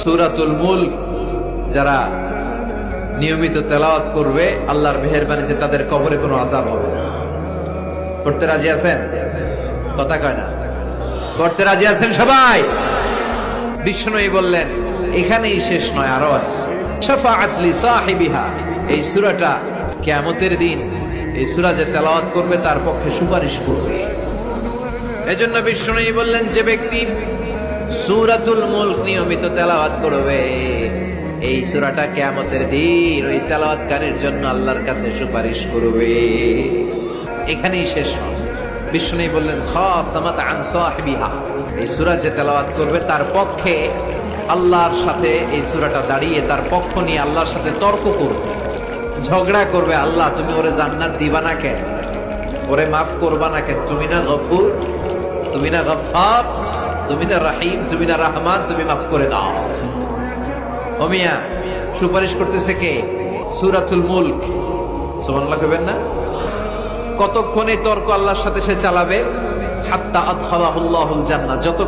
সূরাতুল মুলক যারা নিয়মিত তেলাওয়াত করবে আল্লাহর মেহেরবানিতে তাদের কবরে কোনো আযাব হবে না। করতে রাজি আছেন? কথা কয় না। করতে রাজি আছেন সবাই? বিষ্ণুই বললেন এখানেই শেষ নয়, আরো আছে। শাফাআত লি সাহিবিহা, এই সূরাটা কিয়ামতের দিন এই সূরা যে তেলাওয়াত করবে তার পক্ষে সুপারিশ করবে। এজন্য বিষ্ণুই বললেন যে ব্যক্তি সূরাতুল মুলক নিয়মিত তেলাওয়াত করবে এই সূরাটা কিয়ামতের দিন ওই তেলাওয়াতকারীর জন্য আল্লাহর কাছে সুপারিশ করবে। এখানেই শেষ নয়। বিষ্ণু বললেন খাসামাত আন সাহিবিহা, এই সূরা যে তেলাওয়াত করবে তার পক্ষে আল্লাহর সাথে এই সূরাটা দাঁড়িয়ে তার পক্ষ নিয়ে আল্লাহর সাথে তর্ক করবে, ঝগড়া করবে। আল্লাহ তুমি ওরে জান্নাত দিবা না কেন, ওরে মাফ করবা না কেন? তুমি না গফুর, তুমি না গফফার, তুমি না রহিম, তুমি না রহমান, তুমি মাফ করে দাও। ও মিয়া, সুপারিশ করতেছে কে? সূরাতুল মুলক। সুবহানাল্লাহ কইবেন না? কতক্ষণ এই তর্ক আল্লাহর সাথে সে চালাবে? হাত্তা আদখালাহুল্লাহুল জান্নাহ, যত